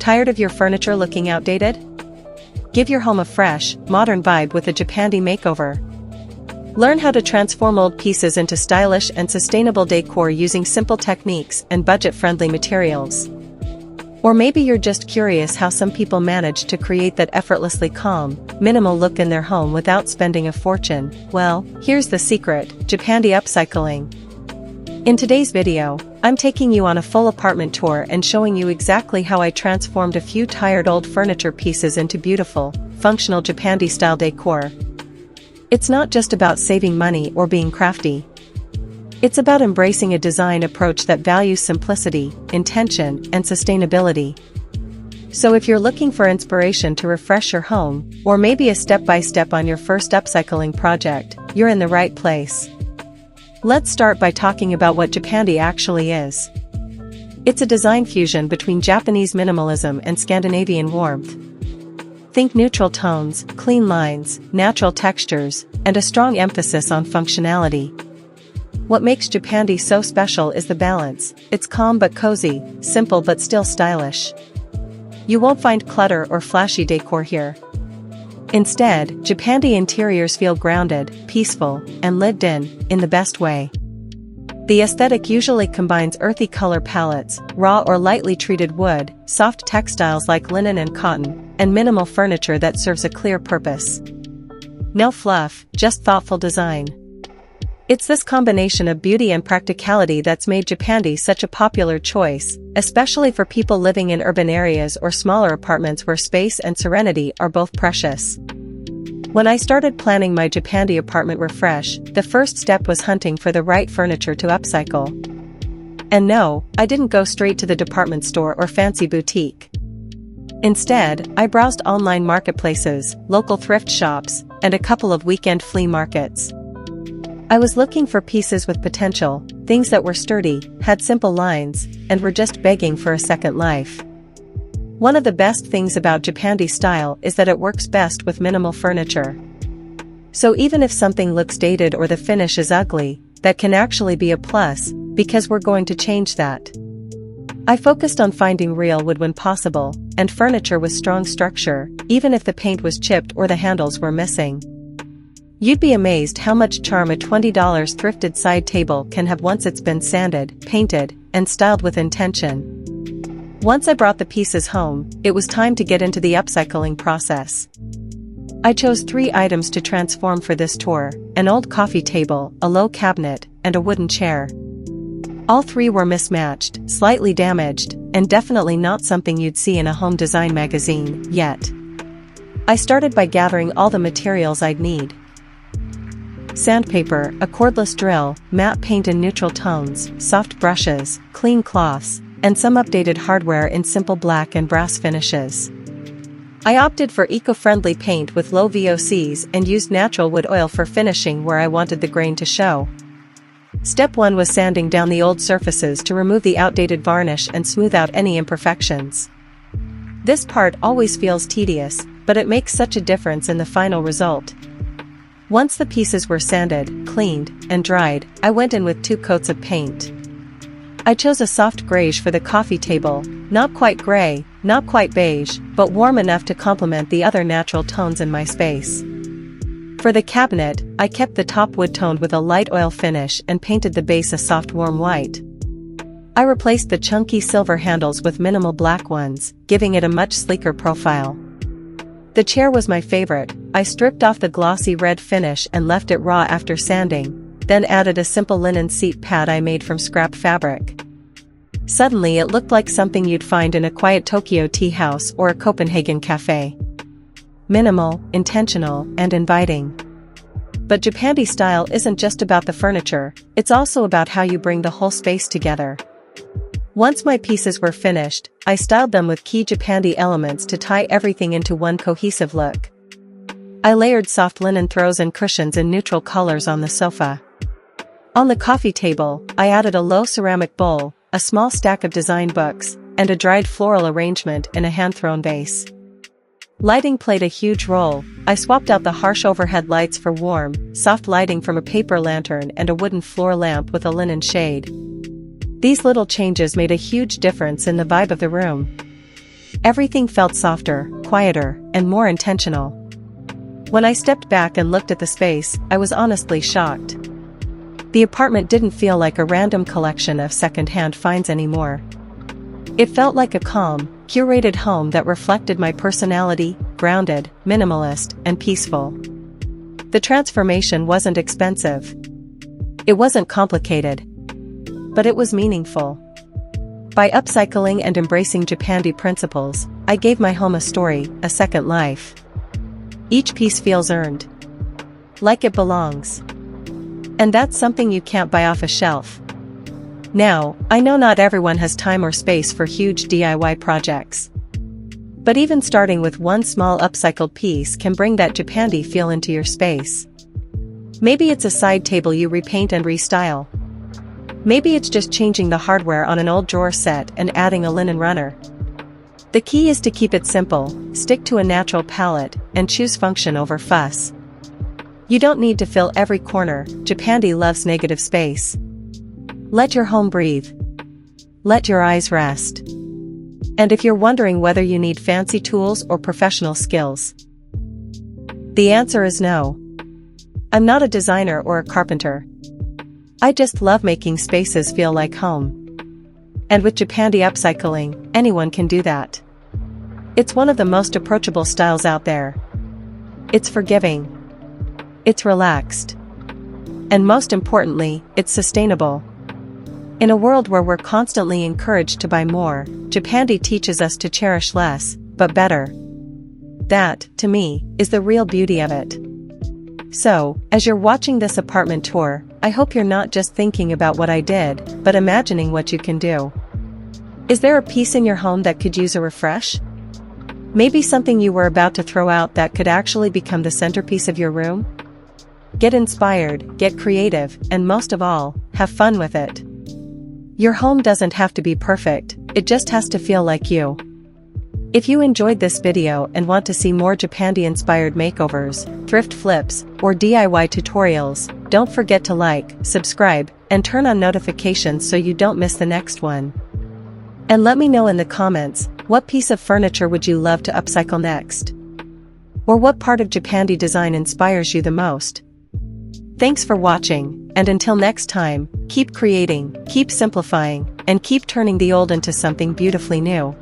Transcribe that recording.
Tired of your furniture looking outdated? Give your home a fresh, modern vibe with a Japandi makeover. Learn how to transform old pieces into stylish and sustainable decor using simple techniques and budget-friendly materials. Or maybe you're just curious how some people manage to create that effortlessly calm, minimal look in their home without spending a fortune. Well, here's the secret: Japandi upcycling. In today's video, I'm taking you on a full apartment tour and showing you exactly how I transformed a few tired old furniture pieces into beautiful, functional Japandi-style decor. It's not just about saving money or being crafty. It's about embracing a design approach that values simplicity, intention, and sustainability. So if you're looking for inspiration to refresh your home, or maybe a step-by-step on your first upcycling project, you're in the right place. Let's start by talking about what Japandi actually is. It's a design fusion between Japanese minimalism and Scandinavian warmth. Think neutral tones, clean lines, natural textures, and a strong emphasis on functionality. What makes Japandi so special is the balance. It's calm but cozy, simple but still stylish. You won't find clutter or flashy decor here. Instead, Japandi interiors feel grounded, peaceful, and lived in the best way. The aesthetic usually combines earthy color palettes, raw or lightly treated wood, soft textiles like linen and cotton, and minimal furniture that serves a clear purpose. No fluff, just thoughtful design. It's this combination of beauty and practicality that's made Japandi such a popular choice, especially for people living in urban areas or smaller apartments where space and serenity are both precious. When I started planning my Japandi apartment refresh, the first step was hunting for the right furniture to upcycle. And no, I didn't go straight to the department store or fancy boutique. Instead, I browsed online marketplaces, local thrift shops, and a couple of weekend flea markets. I was looking for pieces with potential, things that were sturdy, had simple lines, and were just begging for a second life. One of the best things about Japandi style is that it works best with minimal furniture. So even if something looks dated or the finish is ugly, that can actually be a plus, because we're going to change that. I focused on finding real wood when possible, and furniture with strong structure, even if the paint was chipped or the handles were missing. You'd be amazed how much charm a $20 thrifted side table can have once it's been sanded, painted, and styled with intention. Once I brought the pieces home, it was time to get into the upcycling process. I chose 3 items to transform for this tour: an old coffee table, a low cabinet, and a wooden chair. All 3 were mismatched, slightly damaged, and definitely not something you'd see in a home design magazine, yet. I started by gathering all the materials I'd need. Sandpaper, a cordless drill, matte paint in neutral tones, soft brushes, clean cloths, and some updated hardware in simple black and brass finishes. I opted for eco-friendly paint with low VOCs and used natural wood oil for finishing where I wanted the grain to show. Step 1 was sanding down the old surfaces to remove the outdated varnish and smooth out any imperfections. This part always feels tedious, but it makes such a difference in the final result. Once the pieces were sanded, cleaned, and dried, I went in with 2 coats of paint. I chose a soft grayish for the coffee table, not quite gray, not quite beige, but warm enough to complement the other natural tones in my space. For the cabinet, I kept the top wood toned with a light oil finish and painted the base a soft warm white. I replaced the chunky silver handles with minimal black ones, giving it a much sleeker profile. The chair was my favorite. I stripped off the glossy red finish and left it raw after sanding, then added a simple linen seat pad I made from scrap fabric. Suddenly it looked like something you'd find in a quiet Tokyo tea house or a Copenhagen cafe. Minimal, intentional, and inviting. But Japandi style isn't just about the furniture, it's also about how you bring the whole space together. Once my pieces were finished, I styled them with key Japandi elements to tie everything into one cohesive look. I layered soft linen throws and cushions in neutral colors on the sofa. On the coffee table, I added a low ceramic bowl, a small stack of design books, and a dried floral arrangement in a hand-thrown vase. Lighting played a huge role. I swapped out the harsh overhead lights for warm, soft lighting from a paper lantern and a wooden floor lamp with a linen shade. These little changes made a huge difference in the vibe of the room. Everything felt softer, quieter, and more intentional. When I stepped back and looked at the space, I was honestly shocked. The apartment didn't feel like a random collection of second-hand finds anymore. It felt like a calm, curated home that reflected my personality, grounded, minimalist, and peaceful. The transformation wasn't expensive. It wasn't complicated. But it was meaningful. By upcycling and embracing Japandi principles, I gave my home a story, a second life. Each piece feels earned. Like it belongs. And that's something you can't buy off a shelf. Now, I know not everyone has time or space for huge DIY projects. But even starting with one small upcycled piece can bring that Japandi feel into your space. Maybe it's a side table you repaint and restyle. Maybe it's just changing the hardware on an old drawer set and adding a linen runner. The key is to keep it simple, stick to a natural palette, and choose function over fuss. You don't need to fill every corner. Japandi loves negative space. Let your home breathe. Let your eyes rest. And if you're wondering whether you need fancy tools or professional skills, the answer is no. I'm not a designer or a carpenter. I just love making spaces feel like home. And with Japandi upcycling, anyone can do that. It's one of the most approachable styles out there. It's forgiving. It's relaxed. And most importantly, it's sustainable. In a world where we're constantly encouraged to buy more, Japandi teaches us to cherish less, but better. That, to me, is the real beauty of it. So, as you're watching this apartment tour, I hope you're not just thinking about what I did, but imagining what you can do. Is there a piece in your home that could use a refresh? Maybe something you were about to throw out that could actually become the centerpiece of your room? Get inspired, get creative, and most of all, have fun with it. Your home doesn't have to be perfect, it just has to feel like you. If you enjoyed this video and want to see more Japandi-inspired makeovers, thrift flips, or DIY tutorials, don't forget to like, subscribe, and turn on notifications so you don't miss the next one. And let me know in the comments, what piece of furniture would you love to upcycle next? Or what part of Japandi design inspires you the most? Thanks for watching, and until next time, keep creating, keep simplifying, and keep turning the old into something beautifully new.